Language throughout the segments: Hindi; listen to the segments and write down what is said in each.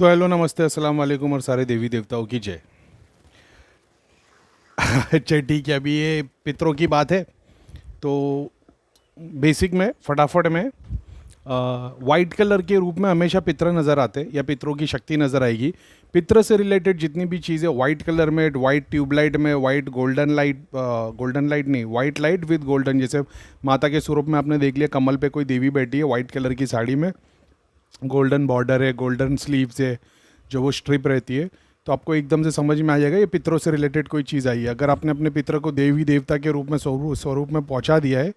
तो हेलो, नमस्ते, अस्सलाम वालेकुम और सारे देवी देवताओं की जय। अच्छा ठीक है, अभी ये पितरों की बात है तो बेसिक में फटाफट में वाइट कलर के रूप में हमेशा पितर नज़र आते हैं या पितरों की शक्ति नज़र आएगी। पितर से रिलेटेड जितनी भी चीज़ें वाइट कलर में, वाइट ट्यूबलाइट में, वाइट गोल्डन लाइट नहीं, वाइट लाइट विद गोल्डन, जैसे माता के स्वरूप में आपने देख लिया कमल पे कोई देवी बैठी है वाइट कलर की साड़ी में, गोल्डन बॉर्डर है, गोल्डन स्लीव्स है, जो वो स्ट्रिप रहती है, तो आपको एकदम से समझ में आ जाएगा ये पितरों से रिलेटेड कोई चीज़ आई है। अगर आपने अपने पितर को देवी देवता के रूप में स्वरूप में पहुंचा दिया है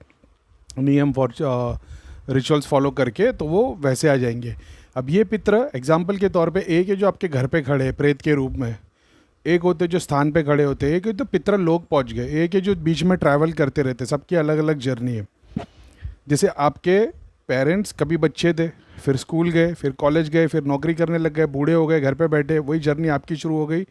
नियम फॉर रिचुअल्स फॉलो करके, तो वो वैसे आ जाएंगे। अब ये पितर एग्जाम्पल के तौर पे एक है जो आपके घर पे खड़े हैं प्रेत के रूप में, एक होते जो स्थान पे खड़े होते हैं, एक है तो पितर लोग पहुंच गए, एक है जो बीच में ट्रैवल करते रहते, सबकी अलग अलग जर्नी है। जैसे आपके पेरेंट्स कभी बच्चे थे, फिर स्कूल गए, फिर कॉलेज गए, फिर नौकरी करने लग गए, बूढ़े हो गए, घर पे बैठे, वही जर्नी आपकी शुरू हो गई।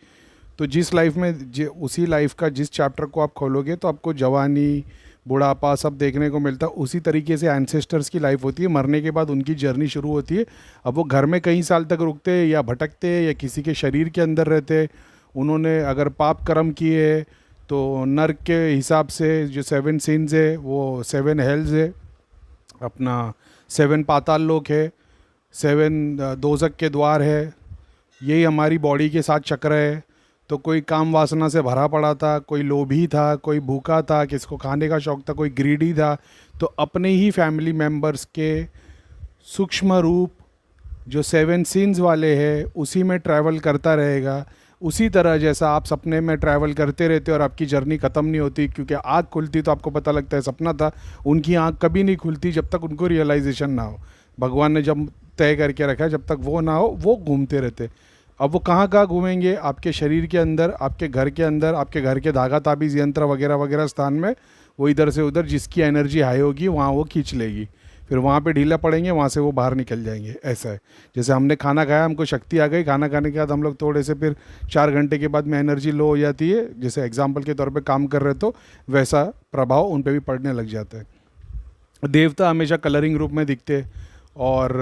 तो जिस लाइफ में उसी लाइफ का जिस चैप्टर को आप खोलोगे तो आपको जवानी, बुढ़ापा सब देखने को मिलता है। उसी तरीके से एंसेस्टर्स की लाइफ होती है, मरने के बाद उनकी जर्नी शुरू होती है। अब वो घर में कई साल तक रुकते या भटकते या किसी के शरीर के अंदर रहते, उन्होंने अगर पाप कर्म किए तो नर्क के हिसाब से जो 7 सिंस है वो 7 हेल्स है, अपना 7 पाताल लोक है, 7 दोजक के द्वार है। यही हमारी बॉडी के साथ चक्र है। तो कोई काम वासना से भरा पड़ा था, कोई लोभी था, कोई भूखा था, किसको खाने का शौक था, कोई ग्रीडी था, तो अपने ही फैमिली मेम्बर्स के सूक्ष्म रूप जो 7 सिंस वाले हैं उसी में ट्रैवल करता रहेगा। उसी तरह जैसा आप सपने में ट्रैवल करते रहते और आपकी जर्नी ख़त्म नहीं होती, क्योंकि आँख खुलती तो आपको पता लगता है सपना था, उनकी आँख कभी नहीं खुलती जब तक उनको रियलाइजेशन ना हो। भगवान ने जब तय करके रखा है जब तक वो ना हो वो घूमते रहते। अब वो कहाँ कहाँ घूमेंगे? आपके शरीर के अंदर, आपके घर के अंदर, आपके घर के धागा ताबीज़ यंत्र वगैरह वगैरह स्थान में, वो इधर से उधर जिसकी एनर्जी हाई होगी वहाँ वो खींच लेगी, फिर वहाँ पे ढीला पड़ेंगे, वहाँ से वो बाहर निकल जाएंगे। ऐसा है, जैसे हमने खाना खाया, हमको शक्ति आ गई, खाना खाने के बाद हम लोग थोड़े से फिर 4 घंटे के बाद में एनर्जी लो हो जाती है, जैसे एग्जाम्पल के तौर पे काम कर रहे तो वैसा प्रभाव उन पे भी पड़ने लग जाता है। देवता हमेशा कलरिंग रूप में दिखते, और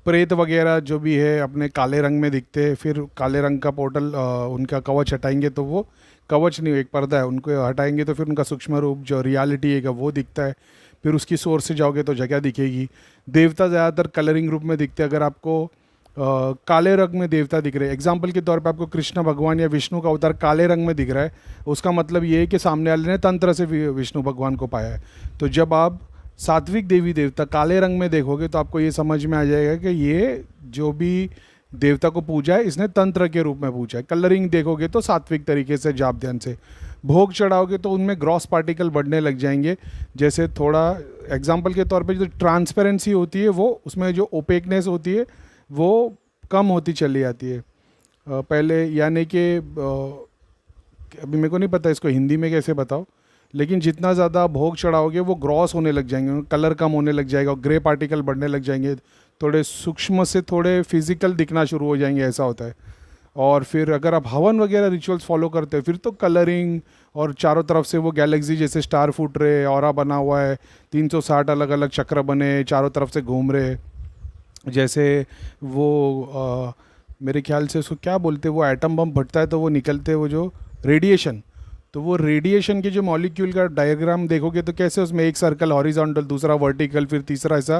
प्रेत वगैरह जो भी है अपने काले रंग में दिखते हैं। फिर काले रंग का पोर्टल, उनका कवच हटाएंगे तो वो कवच नहीं, एक पर्दा है, उनको हटाएंगे तो फिर उनका सूक्ष्म रूप जो रियलिटी है वो दिखता है। फिर उसकी सोर्स से जाओगे तो जगह दिखेगी। देवता ज़्यादातर कलरिंग रूप में दिखते हैं। अगर आपको काले रंग में देवता दिख रहे हैं, एग्जाम्पल के तौर पे आपको कृष्ण भगवान या विष्णु का अवतार काले रंग में दिख रहा है, उसका मतलब ये है कि सामने वाले ने तंत्र से विष्णु भगवान को पाया है। तो जब आप सात्विक देवी देवता काले रंग में देखोगे तो आपको ये समझ में आ जाएगा कि ये जो भी देवता को पूजा है इसने तंत्र के रूप में पूजा है। कलरिंग देखोगे तो सात्विक तरीके से, जाप ध्यान से भोग चढ़ाओगे तो उनमें ग्रॉस पार्टिकल बढ़ने लग जाएंगे। जैसे थोड़ा एग्जाम्पल के तौर पे जो ट्रांसपेरेंसी होती है वो, उसमें जो ओपेकनेस होती है वो कम होती चली जाती है। पहले यानी कि अभी मेरे को नहीं पता इसको हिंदी में कैसे बताओ, लेकिन जितना ज़्यादा भोग चढ़ाओगे वो ग्रॉस होने लग जाएंगे, कलर कम होने लग जाएगा, ग्रे पार्टिकल बढ़ने लग जाएंगे, थोड़े सूक्ष्म से थोड़े फिजिकल दिखना शुरू हो जाएंगे, ऐसा होता है। और फिर अगर आप हवन वगैरह रिचुअल्स फॉलो करते हैं फिर तो कलरिंग, और चारों तरफ से वो गैलेक्सी जैसे स्टार फूट रहे, ऑरा बना हुआ है, 360 अलग अलग चक्र बने चारों तरफ से घूम रहे, जैसे वो मेरे ख्याल से उसको क्या बोलते हैं, वो एटम बम फटता है तो वो निकलते हैं वो जो रेडिएशन, तो वो रेडिएशन के जो मॉलिक्यूल का डायग्राम देखोगे तो कैसे उसमें एक सर्कल हॉरिजॉन्टल, दूसरा वर्टिकल, फिर तीसरा ऐसा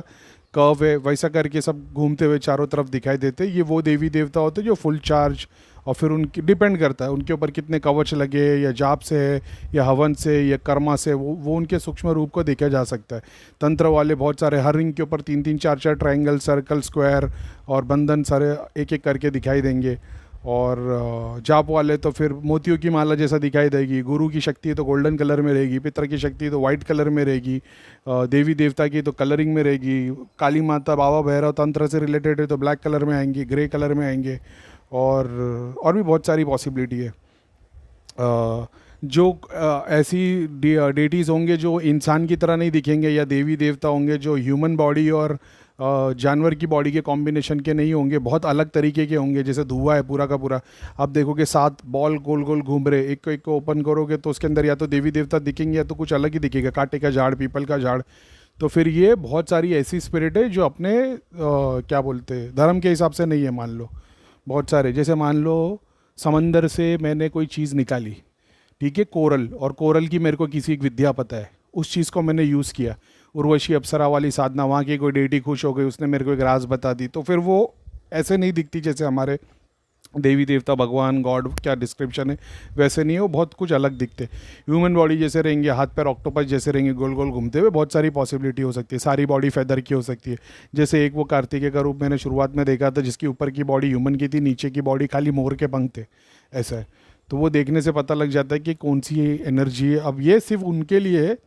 कर्व है, वैसा करके सब घूमते हुए चारों तरफ दिखाई देते। ये वो देवी देवता होते जो फुल चार्ज, और फिर उनकी डिपेंड करता है उनके ऊपर कितने कवच लगे, या जाप से है या हवन से या कर्मा से, वो उनके सूक्ष्म रूप को देखा जा सकता है। तंत्र वाले बहुत सारे हर रिंग के ऊपर 3-3 4-4 ट्रायंगल, सर्कल, स्क्वायर और बंधन सारे एक एक करके दिखाई देंगे। और जाप वाले तो फिर मोतियों की माला जैसा दिखाई देगी। गुरु की शक्ति तो गोल्डन कलर में रहेगी, पितर की शक्ति तो वाइट कलर में रहेगी, देवी देवता की तो कलरिंग में रहेगी, काली माता, बाबा भैरव तंत्र से रिलेटेड है तो ब्लैक कलर में आएंगे, ग्रे कलर में आएंगे, और भी बहुत सारी पॉसिबिलिटी है। जो ऐसी डेटीज़ होंगे जो इंसान की तरह नहीं दिखेंगे, या देवी देवता होंगे जो ह्यूमन बॉडी और जानवर की बॉडी के कॉम्बिनेशन के नहीं होंगे, बहुत अलग तरीके के होंगे। जैसे धुआं है पूरा का पूरा, आप देखोगे 7 बॉल गोल गोल घूम रहे, एक को ओपन करोगे तो उसके अंदर या तो देवी देवता दिखेंगे या तो कुछ अलग ही दिखेगा, कांटे का झाड़, पीपल का झाड़। तो फिर ये बहुत सारी ऐसी स्पिरिट है जो अपने क्या बोलते हैं धर्म के हिसाब से नहीं है, मान लो बहुत सारे, जैसे मान लो समंदर से मैंने कोई चीज़ निकाली, ठीक है, कोरल, और कोरल की मेरे को किसी एक विद्या पता है, उस चीज़ को मैंने यूज़ किया, उर्वशी अप्सरा वाली साधना, वहाँ की कोई डेटी खुश हो गई, उसने मेरे को एक राज बता दी, तो फिर वो ऐसे नहीं दिखती जैसे हमारे देवी देवता भगवान गॉड क्या डिस्क्रिप्शन है वैसे नहीं है, वो बहुत कुछ अलग दिखते। ह्यूमन बॉडी जैसे रहेंगे, हाथ पैर ऑक्टोपस जैसे रहेंगे गोल गोल घूमते हुए, बहुत सारी पॉसिबिलिटी हो सकती है, सारी बॉडी फेदर की हो सकती है। जैसे एक वो कार्तिकेय का रूप मैंने शुरुआत में देखा था, जिसकी ऊपर की बॉडी ह्यूमन की थी, नीचे की बॉडी खाली मोर के पंख थे, ऐसा है। तो वो देखने से पता लग जाता है कि कौन सी एनर्जी है। अब ये सिर्फ उनके लिए है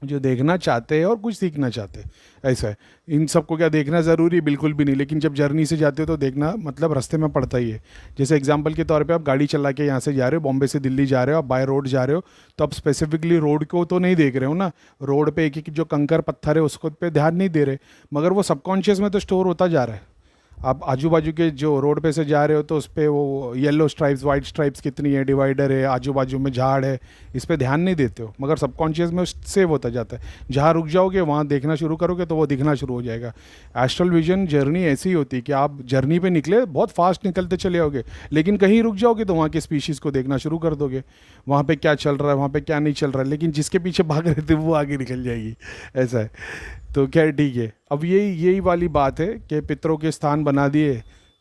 जो देखना चाहते हैं और कुछ सीखना चाहते हैं, ऐसा है। इन सबको क्या देखना ज़रूरी, बिल्कुल भी नहीं, लेकिन जब जर्नी से जाते हो तो देखना मतलब रास्ते में पड़ता ही है। जैसे एग्जांपल के तौर पे आप गाड़ी चला के यहाँ से जा रहे हो, बॉम्बे से दिल्ली जा रहे हो, आप बाय रोड जा रहे हो, तो आप स्पेसिफिकली रोड को तो नहीं देख रहे हो ना, रोड पे एक एक जो कंकर पत्थर है उसको पे ध्यान नहीं दे रहे, मगर वो सबकॉन्शियस में तो स्टोर होता जा रहा है। आप आजू बाजू के जो रोड पे से जा रहे हो तो उस पर वो येलो स्ट्राइप्स वाइट स्ट्राइप्स कितनी है, डिवाइडर है, आजू बाजू में झाड़ है, इस पे ध्यान नहीं देते हो, मगर सबकॉन्शियस में सेव होता जाता है। जहाँ रुक जाओगे वहाँ देखना शुरू करोगे तो वो दिखना शुरू हो जाएगा। एस्ट्रल विजन जर्नी ऐसी होती है कि आप जर्नी पे निकले, बहुत फास्ट निकलते चले आओगे, लेकिन कहीं रुक जाओगे तो वहाँ की स्पीशीज़ को देखना शुरू कर दोगे, वहाँ पे क्या चल रहा है, वहाँ पे क्या नहीं चल रहा है, लेकिन जिसके पीछे भाग रहे थे वो आगे निकल जाएगी, ऐसा है। तो खैर ठीक है, अब यही यही वाली बात है कि पितरों के स्थान बना दिए।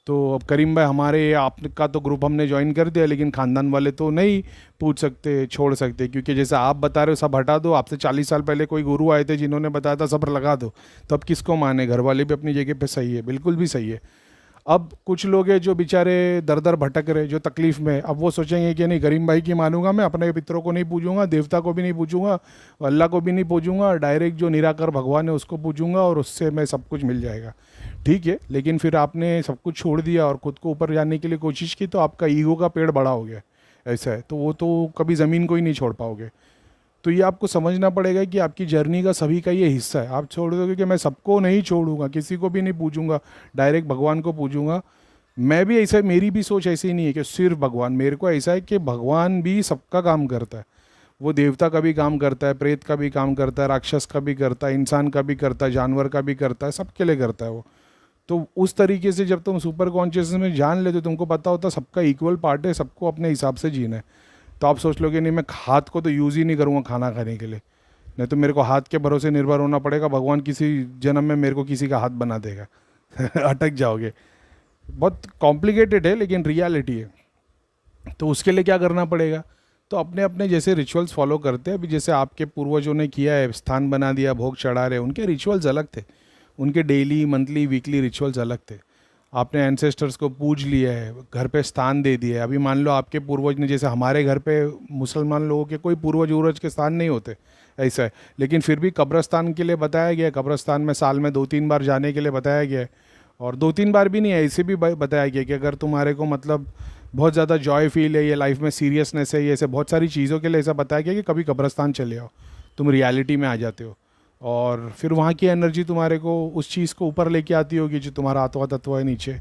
तो अब करीम भाई, हमारे आपका तो ग्रुप हमने ज्वाइन कर दिया, लेकिन ख़ानदान वाले तो नहीं पूछ सकते, छोड़ सकते, क्योंकि जैसे आप बता रहे हो सब हटा दो, आपसे 40 साल पहले कोई गुरु आए थे जिन्होंने बताया था सब लगा दो, तो अब किसको माने? घर वाले भी अपनी जगह पे सही है, बिल्कुल भी सही है। अब कुछ लोग हैं जो बेचारे दर दर भटक रहे, जो तकलीफ़ में, अब वो सोचेंगे कि नहीं करीम भाई की मानूंगा, मैं अपने पितरों को नहीं पूजूंगा, देवता को भी नहीं पूजूंगा, अल्लाह को भी नहीं पूजूंगा, डायरेक्ट जो निराकार भगवान है उसको पूजूंगा और उससे मैं सब कुछ मिल जाएगा। ठीक है, लेकिन फिर आपने सब कुछ छोड़ दिया और खुद को ऊपर जाने के लिए कोशिश की, तो आपका ईगो का पेड़ बड़ा हो गया, ऐसा है। तो वो तो कभी ज़मीन को ही नहीं छोड़ पाओगे। तो ये आपको समझना पड़ेगा कि आपकी जर्नी का सभी का ये हिस्सा है। आप छोड़ दोगे कि मैं सबको नहीं छोड़ूंगा, किसी को भी नहीं पूजूंगा, डायरेक्ट भगवान को पूजूंगा, मैं भी ऐसा, मेरी भी सोच ऐसी नहीं है कि सिर्फ भगवान, मेरे को ऐसा है कि भगवान भी सबका काम करता है। वो देवता का भी काम करता है, प्रेत का भी काम करता है, राक्षस का भी करता है, इंसान का भी करता है, जानवर का भी करता है, सबके लिए करता है वो। तो उस तरीके से जब तुम सुपर कॉन्शियसनेस में जान लेते हो, तुमको पता होता है सबका इक्वल पार्ट है, सबको अपने हिसाब से जीना है। तो आप सोच लोगे नहीं मैं हाथ को तो यूज़ ही नहीं करूँगा खाना खाने के लिए, नहीं तो मेरे को हाथ के भरोसे निर्भर होना पड़ेगा, भगवान किसी जन्म में मेरे को किसी का हाथ बना देगा अटक जाओगे। बहुत कॉम्प्लिकेटेड है लेकिन रियलिटी है। तो उसके लिए क्या करना पड़ेगा? तो अपने अपने जैसे रिचुअल्स फॉलो करते हैं। अभी जैसे आपके पूर्वजों ने किया है, स्थान बना दिया, भोग चढ़ा रहे, उनके रिचुअल्स अलग थे, उनके डेली मंथली वीकली रिचुअल्स अलग थे। आपने एंसेस्टर्स को पूज लिया है, घर पे स्थान दे दिया है। अभी मान लो आपके पूर्वज ने, जैसे हमारे घर पे मुसलमान लोगों के कोई पूर्वज उर्वज के स्थान नहीं होते, ऐसा है, लेकिन फिर भी कब्रस्तान के लिए बताया गया है, कब्रस्तान में साल में 2-3 बार जाने के लिए बताया गया है। और 2-3 बार भी नहीं है, ऐसे भी बताया गया कि अगर तुम्हारे को मतलब बहुत ज़्यादा जॉय फील है, ये लाइफ में सीरियसनेस है, ये ऐसे बहुत सारी चीज़ों के लिए ऐसा बताया गया कि कभी कब्रस्तान चले आओ, तुम रियलिटी में आ जाते हो, और फिर वहाँ की एनर्जी तुम्हारे को उस चीज़ को ऊपर लेके आती होगी, जो तुम्हारा आत्मा तत्व है नीचे,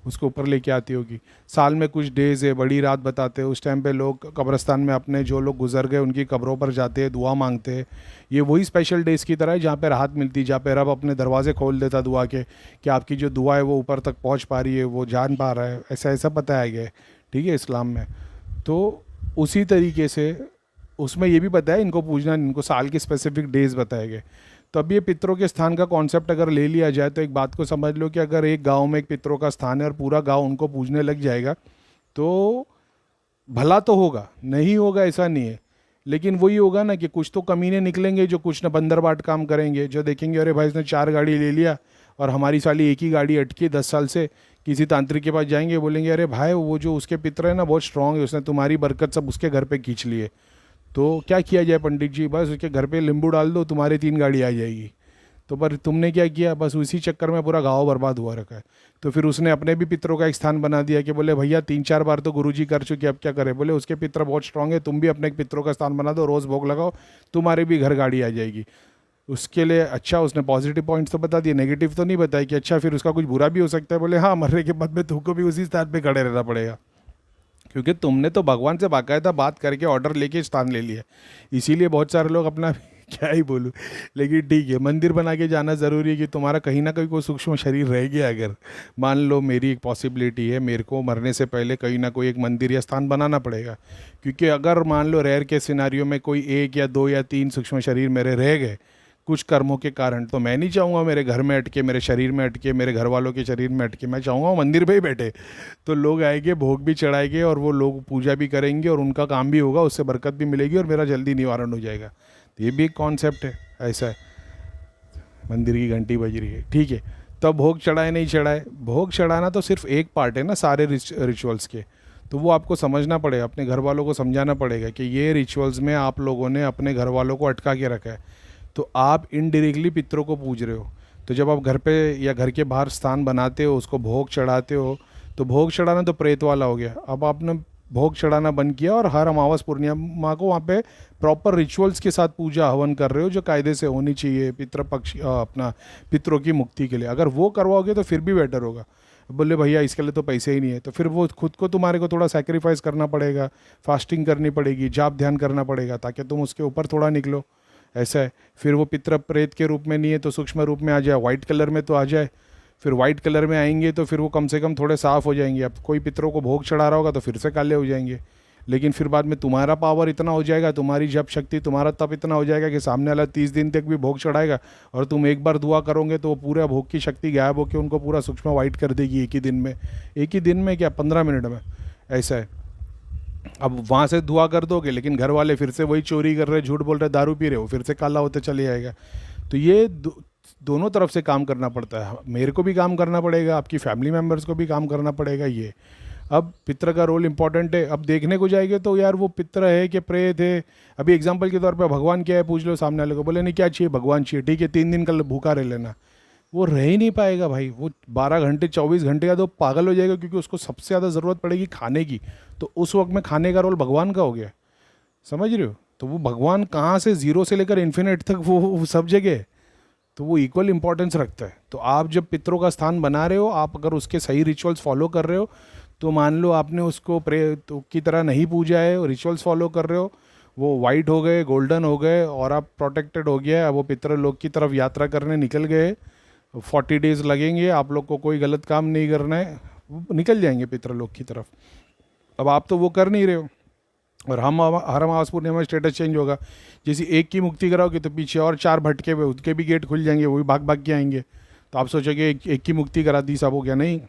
उसको ऊपर लेके आती होगी। साल में कुछ डेज़ है, बड़ी रात बताते हैं, उस टाइम पे लोग कब्रस्तान में अपने जो लोग गुजर गए उनकी कब्रों पर जाते हैं, दुआ मांगते हैं। ये वही स्पेशल डेज़ की तरह है जहाँ पे राहत मिलती है, जहाँ पे रब अपने दरवाजे खोल देता दुआ के, कि आपकी जो दुआ है वो ऊपर तक पहुँच पा रही है, वो जान पा रहा है, ऐसा ऐसा बताया गया है, ठीक है, इस्लाम में। तो उसी तरीके से उसमें ये भी बताया इनको पूजना, इनको साल के स्पेसिफिक डेज़ बताए गए। तो अब ये पितरों के स्थान का कॉन्सेप्ट अगर ले लिया जाए तो एक बात को समझ लो कि अगर एक गांव में एक पितरों का स्थान है और पूरा गांव उनको पूजने लग जाएगा तो भला तो होगा, नहीं होगा ऐसा नहीं है, लेकिन वही होगा ना कि कुछ तो कमीने निकलेंगे जो कुछ न बंदरबाट काम करेंगे, जो देखेंगे अरे भाई इसने 4 गाड़ी ले लिया और हमारी साली एक ही गाड़ी अटकी 10 साल से, किसी तांत्रिक के पास जाएंगे, बोलेंगे अरे भाई वो जो उसके पितर है ना बहुत स्ट्रांग है, उसने तुम्हारी बरकत सब उसके घर पे खींच लिए। तो क्या किया जाए पंडित जी? बस उसके घर पे नींबू डाल दो, तुम्हारी 3 गाड़ी आ जाएगी। तो पर तुमने क्या किया? बस उसी चक्कर में पूरा गाँव बर्बाद हुआ रखा है। तो फिर उसने अपने भी पितरों का एक स्थान बना दिया कि बोले भैया 3-4 बार तो गुरुजी कर चुके, अब क्या करें? बोले उसके पितर बहुत स्ट्रांग है, तुम भी अपने पितरों का स्थान बना दो, रोज़ भोग लगाओ, तुम्हारे भी घर गाड़ी आ जाएगी। उसके लिए अच्छा उसने पॉजिटिव पॉइंट्स तो बता दिए, नेगेटिव तो नहीं बताया कि अच्छा फिर उसका कुछ बुरा भी हो सकता है। बोले हाँ, मरने के बाद में तुमको भी उसी स्थान पर खड़े रहना पड़ेगा, क्योंकि तुमने तो भगवान से बाकायदा बात करके ऑर्डर लेके स्थान ले लिया। इसीलिए बहुत सारे लोग अपना क्या ही बोलूँ। लेकिन ठीक है, मंदिर बना के जाना ज़रूरी है कि तुम्हारा कहीं ना कहीं कोई सूक्ष्म शरीर रह गया। अगर मान लो मेरी एक पॉसिबिलिटी है, मेरे को मरने से पहले कहीं ना कोई एक मंदिर या स्थान बनाना पड़ेगा, क्योंकि अगर मान लो रेयर के सिनारियो में कोई एक या दो या तीन सूक्ष्म शरीर मेरे रह गए कुछ कर्मों के कारण, तो मैं नहीं चाहूँगा मेरे घर में अटके, मेरे शरीर में अटके, मेरे घर वालों के शरीर में अटके। मैं चाहूँगा वो मंदिर पे ही बैठे। तो लोग आएंगे, भोग भी चढ़ाएंगे और वो लोग पूजा भी करेंगे और उनका काम भी होगा, उससे बरकत भी मिलेगी और मेरा जल्दी निवारण हो जाएगा। तो ये भी एक कॉन्सेप्ट है। ऐसा है, मंदिर की घंटी बज रही है, ठीक है। तब भोग चढ़ाए नहीं चढ़ाए, भोग चढ़ाना तो सिर्फ एक पार्ट है ना सारे रिचुअल्स के। तो वो आपको समझना पड़ेगा, अपने घर वालों को समझाना पड़ेगा कि ये रिचुअल्स में आप लोगों ने अपने घर वालों को अटका के रखा है, तो आप इनडायरेक्टली पितरों को पूज रहे हो। तो जब आप घर पे या घर के बाहर स्थान बनाते हो, उसको भोग चढ़ाते हो, तो भोग चढ़ाना तो प्रेत वाला हो गया। अब आपने भोग चढ़ाना बंद किया और हर अमावस पूर्णिमा को वहाँ पे प्रॉपर रिचुअल्स के साथ पूजा हवन कर रहे हो, जो कायदे से होनी चाहिए पितृपक्ष अपना पितरों की मुक्ति के लिए। अगर वो करवाओगे तो फिर भी बेटर होगा। बोले भैया इसके लिए तो पैसे ही नहीं है, तो फिर वो खुद को तुम्हारे को थोड़ा सेक्रीफाइस करना पड़ेगा, फास्टिंग करनी पड़ेगी, जाप ध्यान करना पड़ेगा, ताकि तुम उसके ऊपर थोड़ा निकलो। ऐसा है। फिर वो पितर प्रेत के रूप में नहीं है तो सूक्ष्म रूप में आ जाए, वाइट कलर में तो आ जाए। फिर वाइट कलर में आएंगे तो फिर वो कम से कम थोड़े साफ़ हो जाएंगे। अब कोई पितरों को भोग चढ़ा रहा होगा तो फिर से काले हो जाएंगे, लेकिन फिर बाद में तुम्हारा पावर इतना हो जाएगा, तुम्हारी जप शक्ति, तुम्हारा तप इतना हो जाएगा कि सामने वाला 30 दिन तक भी भोग चढ़ाएगा और तुम एक बार दुआ करोगे तो वो पूरा भोग की शक्ति गायब होकर उनको पूरा सूक्ष्म वाइट कर देगी एक ही दिन में। एक ही दिन में क्या, 15 मिनट में। ऐसा है। अब वहाँ से दुआ कर दोगे, लेकिन घर वाले फिर से वही चोरी कर रहे, झूठ बोल रहे, दारू पी रहे हो, फिर से काला होते चले जाएगा। तो ये दोनों तरफ से काम करना पड़ता है। मेरे को भी काम करना पड़ेगा, आपकी फैमिली मेम्बर्स को भी काम करना पड़ेगा। ये अब पितर का रोल इंपॉर्टेंट है। अब देखने को जाएंगे तो यार वो पितर है कि प्रेत है। अभी एग्जांपल के तौर पे भगवान क्या है पूछ लो सामने वाले को, बोले नहीं क्या चाहिए, भगवान चाहिए, ठीक है 3 दिन का भूखा रह लेना। वो रह ही नहीं पाएगा भाई, वो 12 घंटे 24 घंटे का तो पागल हो जाएगा, क्योंकि उसको सबसे ज़्यादा ज़रूरत पड़ेगी खाने की। तो उस वक्त में खाने का रोल भगवान का हो गया, समझ रहे हो। तो वो भगवान कहाँ से, जीरो से लेकर इन्फिनिट तक वो सब जगह है, तो वो इक्वल इंपॉर्टेंस रखता है। तो आप जब पितरों का स्थान बना रहे हो, आप अगर उसके सही रिचुअल्स फॉलो कर रहे हो, तो मान लो आपने उसको प्रेत की तरह नहीं पूजा है, रिचुअल्स फॉलो कर रहे हो, वो वाइट हो गए, गोल्डन हो गए और आप प्रोटेक्टेड हो गया, वो पितर लोग की तरफ यात्रा करने निकल गए। 40 डेज लगेंगे, आप लोग को कोई गलत काम नहीं करना है, वो निकल जाएंगे पितर लोग की तरफ। अब आप तो वो कर नहीं रहे हो, और हम हर अमावस पूर्णिमा में स्टेटस चेंज होगा। जैसे एक की मुक्ति कराओगे तो पीछे और 4 भटके हुए, उसके भी गेट खुल जाएंगे, वो भी भाग भाग के आएंगे। तो आप सोचोगे एक की मुक्ति करा दी सब हो गया, नहीं,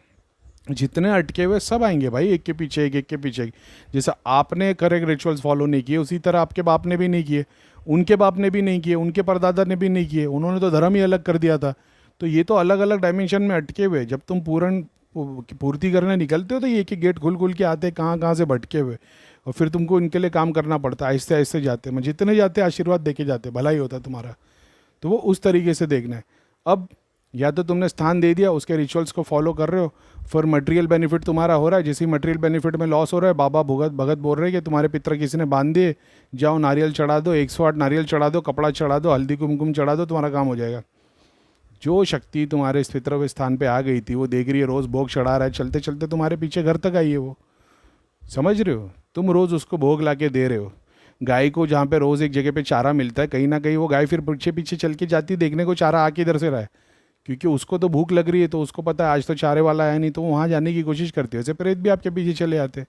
जितने अटके हुए सब आएंगे भाई, एक के पीछे एक के पीछे एक। जैसा आपने करेक्ट रिचुअल्स फॉलो नहीं किए, उसी तरह आपके बाप ने भी नहीं किए, उनके बाप ने भी नहीं किए, उनके परदादा ने भी नहीं किए, उन्होंने तो धर्म ही अलग कर दिया था। तो ये तो अलग अलग डायमेंशन में अटके हुए। जब तुम पूर्ण पूर्ति करने निकलते हो तो ये एक गेट खुल खुल के आते हैं, कहाँ कहाँ से भटके हुए, और फिर तुमको इनके लिए काम करना पड़ता है। आहिस्ते आहिस्ते जाते हैं, जितने जाते आशीर्वाद देके जाते, भला ही होता है तुम्हारा। तो वो उस तरीके से देखना है। अब या तो तुमने स्थान दे दिया, उसके रिचुअल्स को फॉलो कर रहे हो, फिर मटेरियल बेनिफिट तुम्हारा हो रहा है। जैसे ही मटेरियल बेनिफिट में लॉस हो रहा है, बाबा भगत भगत बोल रहे हैं कि तुम्हारे पितर किसी ने बांध दिए, जाओ नारियल चढ़ा दो, 108 नारियल चढ़ा दो, कपड़ा चढ़ा दो, हल्दी कुमकुम चढ़ा दो, तुम्हारा काम हो जाएगा। जो शक्ति तुम्हारे इस पितृव्य स्थान पे आ गई थी, वो देख रही है, रोज़ भोग चढ़ा रहा है, चलते चलते तुम्हारे पीछे घर तक आई है वो, समझ रहे हो। तुम रोज़ उसको भोग ला के दे रहे हो। गाय को जहाँ पे रोज़ एक जगह पे चारा मिलता है, कहीं ना कहीं वो गाय फिर पीछे पीछे चल के जाती, देखने को चारा आके इधर से रहा है, क्योंकि उसको तो भूख लग रही है, तो उसको पता है आज तो चारे वाला आया नहीं, तो वो वहाँ जाने की कोशिश करती है। वैसे प्रेत भी आपके पीछे चले आते हैं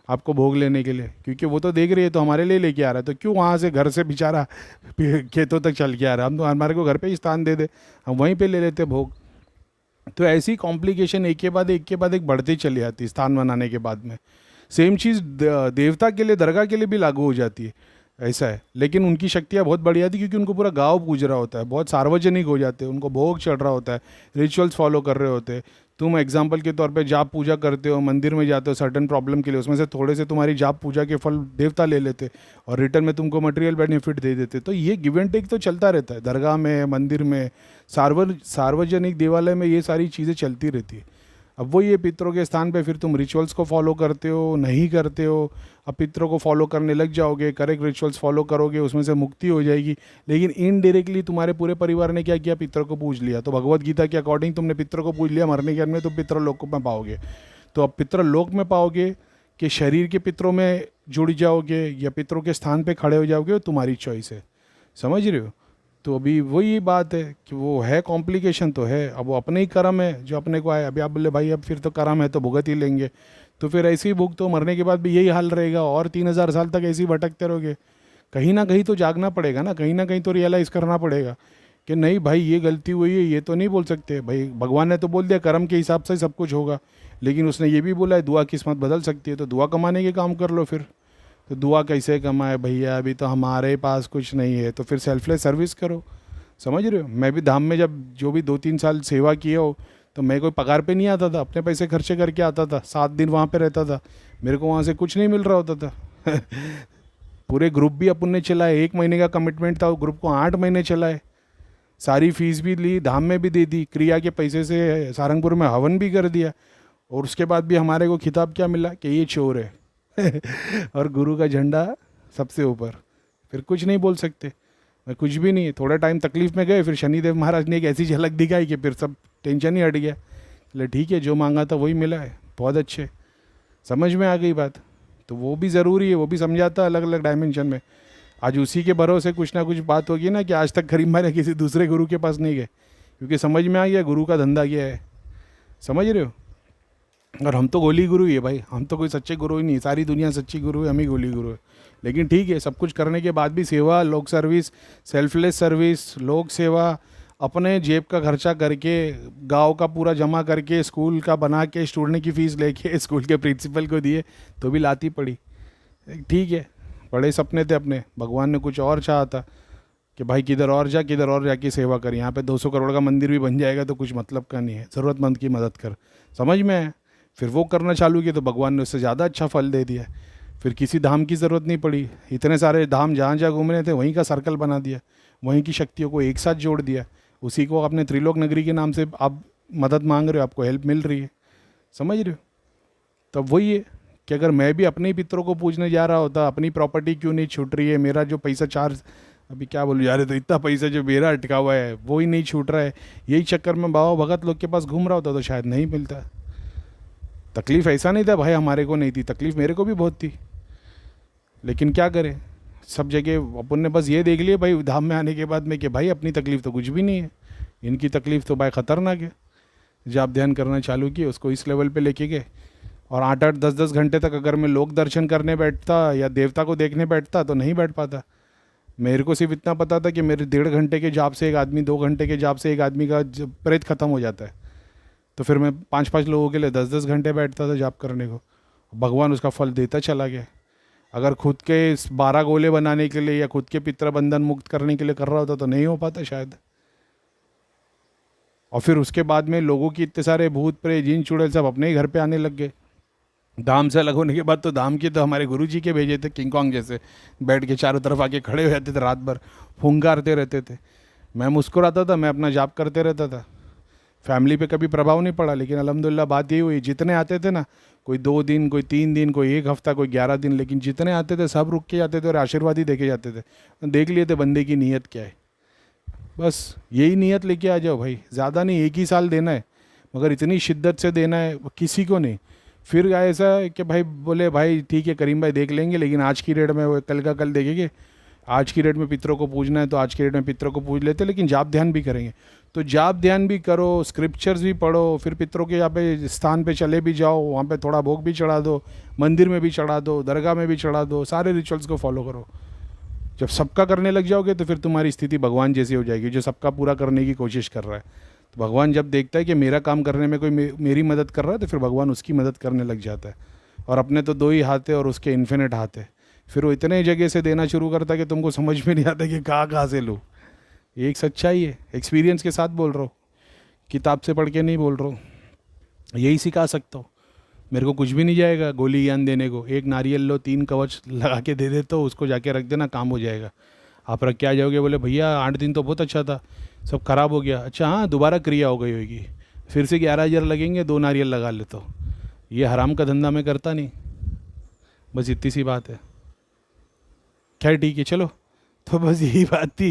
आपको भोग लेने के लिए, क्योंकि वो तो देख रही है तो हमारे लिए लेके आ रहा है, तो क्यों वहाँ से घर से बेचारा खेतों तक चल के आ रहा है। हम तो हमारे को घर पे ही स्थान दे दे, हम वहीं पे ले लेते भोग। तो ऐसी कॉम्प्लिकेशन एक के बाद एक बढ़ती चली आती स्थान बनाने के बाद में। सेम चीज़ देवता के लिए, दरगाह के लिए भी लागू हो जाती है। ऐसा है, लेकिन उनकी शक्तियाँ बहुत बढ़िया थी, क्योंकि उनको पूरा गांव पूज रहा होता है, बहुत सार्वजनिक हो जाते हैं, उनको भोग चढ़ रहा होता है, रिचुअल्स फॉलो कर रहे होते हैं। तुम एग्जाम्पल के तौर पे जाप पूजा करते हो, मंदिर में जाते हो सर्टन प्रॉब्लम के लिए, उसमें से थोड़े से तुम्हारी जाप पूजा के फल देवता ले लेते और रिटर्न में तुमको मटेरियल बेनिफिट दे देते। तो ये गिव एंड टेक तो चलता रहता है, दरगाह में, मंदिर में, सार्वजनिक देवालय में ये सारी चीज़ें चलती रहती है। अब वो ये पितरों के स्थान पे फिर तुम रिचुअल्स को फॉलो करते हो, नहीं करते हो। अब पितरों को फॉलो करने लग जाओगे, करेक्ट रिचुअल्स फॉलो करोगे, उसमें से मुक्ति हो जाएगी। लेकिन इनडायरेक्टली तुम्हारे पूरे परिवार ने क्या किया, पितरों को पूज लिया। तो भगवत गीता के अकॉर्डिंग तुमने पितरों को पूज लिया, मरने के बाद में तुम पितृलोक में पाओगे। तो अब पितृलोक में पाओगे कि शरीर के पितरों में जुड़ जाओगे या पितरों के स्थान पर खड़े हो जाओगे, वो तुम्हारी चॉइस है, समझ रहे हो। तो अभी वही बात है कि वो है कॉम्प्लिकेशन तो है, अब वो अपने ही कर्म है जो अपने को आए। अभी आप बोले भाई अब फिर तो कर्म है तो भुगत ही लेंगे, तो फिर ऐसे ही भुगतो, मरने के बाद भी यही हाल रहेगा और 3000 साल तक ऐसे ही भटकते रहोगे। कहीं ना कहीं तो जागना पड़ेगा ना कहीं तो रियलाइज़ करना पड़ेगा कि नहीं भाई ये गलती हुई है, ये तो नहीं बोल सकते भाई। भगवान ने तो बोल दिया कर्म के हिसाब से सब कुछ होगा, लेकिन उसने ये भी बोला है दुआ किस्मत बदल सकती है, तो दुआ कमाने के काम कर लो फिर। तो दुआ कैसे कमाए भैया, अभी तो हमारे पास कुछ नहीं है, तो फिर सेल्फलेस सर्विस करो। समझ रहे हो, मैं भी धाम में जब जो भी 2-3 साल सेवा किए हो, तो मैं कोई पगार पे नहीं आता था, अपने पैसे खर्चे करके आता था, 7 दिन वहाँ पे रहता था, मेरे को वहाँ से कुछ नहीं मिल रहा होता था। पूरे ग्रुप भी अपन ने चलाए, 1 महीने का कमिटमेंट था, वो ग्रुप को 8 महीने चलाए, सारी फीस भी ली, धाम में भी दे दी, क्रिया के पैसे से सारंगपुर में हवन भी कर दिया, और उसके बाद भी हमारे को खिताब क्या मिला कि ये चोर है। और गुरु का झंडा सबसे ऊपर, फिर कुछ नहीं बोल सकते। मैं कुछ भी नहीं, थोड़ा टाइम तकलीफ में गए, फिर शनिदेव महाराज ने एक ऐसी झलक दिखाई कि फिर सब टेंशन ही हट गया। बोले ठीक है, जो मांगा था वही मिला है, बहुत अच्छे, समझ में आ गई बात। तो वो भी ज़रूरी है, वो भी समझाता अलग अलग डायमेंशन में। आज उसी के भरोसे कुछ ना कुछ बात होगी ना कि आज तक करीम भाई किसी दूसरे गुरु के पास नहीं गए, क्योंकि समझ में आ गया गुरु का धंधा क्या है। समझ रहे हो, और हम तो गोली गुरु ही है भाई, हम तो कोई सच्चे गुरु ही नहीं, सारी दुनिया सच्ची गुरु है, हम ही गोली गुरु है। लेकिन ठीक है, सब कुछ करने के बाद भी सेवा, लोक सर्विस, सेल्फलेस सर्विस, लोक सेवा, अपने जेब का खर्चा करके, गांव का पूरा जमा करके, स्कूल का बना के, स्टूडेंट की फ़ीस लेके स्कूल के प्रिंसिपल को दिए, तो भी लाती पड़ी। ठीक है, बड़े सपने थे अपने, भगवान ने कुछ और चाहा था कि भाई किधर और जाके सेवा कर, यहाँ पे 200 करोड़ का मंदिर भी बन जाएगा तो कुछ मतलब का नहीं है, ज़रूरतमंद की मदद कर। समझ में आया, फिर वो करना चालू किया तो भगवान ने उससे ज़्यादा अच्छा फल दे दिया। फिर किसी धाम की ज़रूरत नहीं पड़ी, इतने सारे धाम जहाँ जहाँ घूमने थे वहीं का सर्कल बना दिया, वहीं की शक्तियों को एक साथ जोड़ दिया, उसी को अपने त्रिलोक नगरी के नाम से आप मदद मांग रहे हो, आपको हेल्प मिल रही है। समझ रहे हो, तब वही है कि अगर मैं भी अपने ही पितरों को पूजने जा रहा होता, अपनी प्रॉपर्टी क्यों नहीं छूट रही है, मेरा जो पैसा चार्ज, अभी क्या बोलूँ यार, तो इतना पैसा जो मेरा अटका हुआ है वो ही नहीं छूट रहा है, यही चक्कर में बाबा भगत लोग के पास घूम रहा होता तो शायद नहीं मिलता। तकलीफ़ ऐसा नहीं था भाई हमारे को नहीं थी, तकलीफ़ मेरे को भी बहुत थी, लेकिन क्या करें, सब जगह अपन ने बस ये देख लिया भाई धाम में आने के बाद में कि भाई अपनी तकलीफ़ तो कुछ भी नहीं है, इनकी तकलीफ़ तो भाई ख़तरनाक है। जब ध्यान करना चालू किए, उसको इस लेवल पे लेके गए, और 8-8 10-10 घंटे तक अगर मैं लोक दर्शन करने बैठता या देवता को देखने बैठता तो नहीं बैठ पाता। मेरे को सिर्फ इतना पता था कि मेरे 1.5 घंटे के जाप से एक आदमी, 2 घंटे के जाप से एक आदमी का प्रेत खत्म हो जाता है, तो फिर मैं 5-5 लोगों के लिए 10-10 घंटे बैठता था जाप करने को, भगवान उसका फल देता चला गया। अगर खुद के 12 गोले बनाने के लिए या खुद के पितृ बंधन मुक्त करने के लिए कर रहा होता तो नहीं हो पाता शायद। और फिर उसके बाद में लोगों की इतने सारे भूत प्रेत जिन चुड़ैल सब अपने ही घर पे आने लग गए। धाम से अलग होने के बाद तो धाम की तो हमारे गुरु जी के भेजे थे, किंग कॉन्ग जैसे बैठ के चारों तरफ आके खड़े हो जाते थे, रात भर फुंकारते रहते थे। मैं मुस्कुराता था, मैं अपना जाप करते रहता था, फैमिली पे कभी प्रभाव नहीं पड़ा। लेकिन अल्हम्दुलिल्लाह बात यही हुई, जितने आते थे ना, कोई 2 दिन, कोई 3 दिन, कोई 1 हफ्ता, कोई 11 दिन, लेकिन जितने आते थे सब रुक के जाते थे और आशीर्वाद ही देके जाते थे। देख लिए थे बंदे की नीयत क्या है, बस यही नीयत लेके आ जाओ भाई, ज़्यादा नहीं, 1 ही साल देना है, मगर इतनी शिद्दत से देना है, किसी को नहीं। फिर ऐसा है कि भाई बोले भाई ठीक है करीम भाई देख लेंगे, लेकिन आज की डेट में वो कल का कल देखेंगे, आज की डेट में पितरों को पूजना है तो आज की डेट में पितरों को पूज लेते, लेकिन जाप ध्यान भी करेंगे। तो जाप ध्यान भी करो, स्क्रिप्चर्स भी पढ़ो, फिर पितरों के यहाँ पे स्थान पे चले भी जाओ, वहाँ पे थोड़ा भोग भी चढ़ा दो, मंदिर में भी चढ़ा दो, दरगाह में भी चढ़ा दो, सारे रिचुअल्स को फॉलो करो। जब सबका करने लग जाओगे तो फिर तुम्हारी स्थिति भगवान जैसी हो जाएगी, जो सबका पूरा करने की कोशिश कर रहा है। तो भगवान जब देखता है कि मेरा काम करने में कोई मेरी मदद कर रहा है तो फिर भगवान उसकी मदद करने लग जाता है। और अपने तो 2 ही हाथ है और उसके इन्फिनिट हाथ है, फिर वो इतने जगह से देना शुरू करता है कि तुमको समझ में नहीं आता कि कहाँ से लूँ। ये एक सच्चाई है, एक्सपीरियंस के साथ बोल रहा हूँ, किताब से पढ़ के नहीं बोल रहा हूँ, यही सिखा सकता हूँ। मेरे को कुछ भी नहीं जाएगा गोली ज्ञान देने को, एक नारियल लो, 3 कवच लगा के दे देते हो, उसको जाके रख देना, काम हो जाएगा। आप रख के आ जाओगे, बोले भैया 8 दिन तो बहुत अच्छा था, सब खराब हो गया, अच्छा हाँ दोबारा क्रिया हो गई होगी, फिर से 11,000 लगेंगे, 2 नारियल लगा लेते हो। ये हराम का धंधा मैं करता नहीं, बस इतनी सी बात है। खैर ठीक है, चलो तो बस यही बात थी।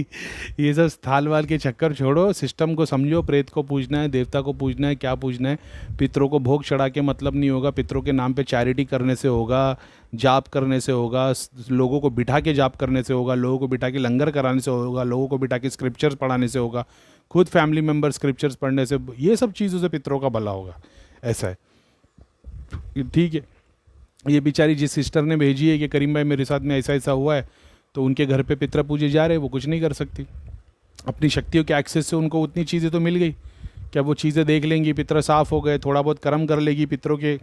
ये सब थाल वाल के चक्कर छोड़ो, सिस्टम को समझो, प्रेत को पूजना है, देवता को पूजना है, क्या पूजना है। पितरों को भोग चढ़ा के मतलब नहीं होगा, पितरों के नाम पे चैरिटी करने से होगा, जाप करने से होगा, लोगों को बिठा के जाप करने से होगा, लोगों को बिठा के लंगर कराने से होगा, लोगों को बिठा के स्क्रिप्चर्स पढ़ाने से होगा, खुद फैमिली मेम्बर स्क्रिप्चर्स पढ़ने से, ये सब चीज़ों से पितरों का भला होगा। ऐसा है, ठीक है। ये बेचारी जिस सिस्टर ने भेजी है कि करीम भाई मेरे साथ में ऐसा ऐसा हुआ है, तो उनके घर पे पितरा पूजे जा रहे हैं, वो कुछ नहीं कर सकती। अपनी शक्तियों के एक्सेस से उनको उतनी चीज़ें तो मिल गई, क्या वो चीज़ें देख लेंगी, पितर साफ हो गए, थोड़ा बहुत कर्म कर लेगी पितरों के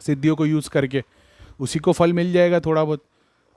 सिद्धियों को यूज़ करके, उसी को फल मिल जाएगा थोड़ा बहुत।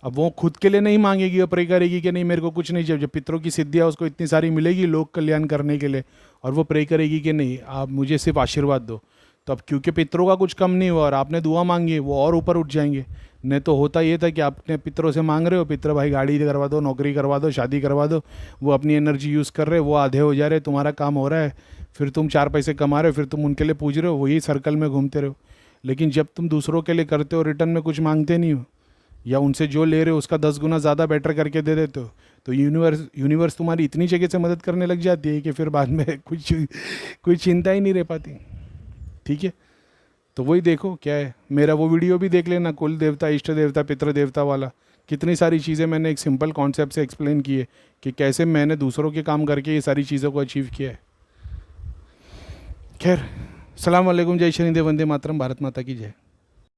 अब वो खुद के लिए नहीं मांगेगी और प्रे करेगी कि नहीं मेरे को कुछ नहीं चाहिए। जब पितरों की सिद्धियाँ उसको इतनी सारी मिलेगी लोक कल्याण करने के लिए, और वो प्रे करेगी कि नहीं आप मुझे सिर्फ आशीर्वाद दो, तो अब क्योंकि पितरों का कुछ कम नहीं हुआ और आपने दुआ मांगी, वो और ऊपर उठ जाएंगे। नहीं तो होता ये था कि आपने पितरों से मांग रहे हो, पितर भाई गाड़ी करवा दो, नौकरी करवा दो, शादी करवा दो, वो अपनी एनर्जी यूज़ कर रहे हो, वो आधे हो जा रहे, तुम्हारा काम हो रहा है, फिर तुम चार पैसे कमा रहे हो, फिर तुम उनके लिए पूछ रहे हो, वही सर्कल में घूमते रहो। लेकिन जब तुम दूसरों के लिए करते हो, रिटर्न में कुछ मांगते नहीं हो, या उनसे जो ले रहे हो उसका 10 गुना ज़्यादा बेटर करके दे देते हो, तो यूनिवर्स तुम्हारी इतनी जगह से मदद करने लग जाती है कि फिर बाद में कुछ कोई चिंता ही नहीं रह पाती। ठीक है, तो वही देखो क्या है। मेरा वो वीडियो भी देख लेना, कुल देवता, इष्ट देवता, पितृ देवता वाला। कितनी सारी चीज़ें मैंने एक सिंपल कॉन्सेप्ट से एक्सप्लेन की है कि कैसे मैंने दूसरों के काम करके ये सारी चीज़ों को अचीव किया है। खैर, सलाम वालेकुम, जय श्री देव, वंदे मातरम, भारत माता की जय।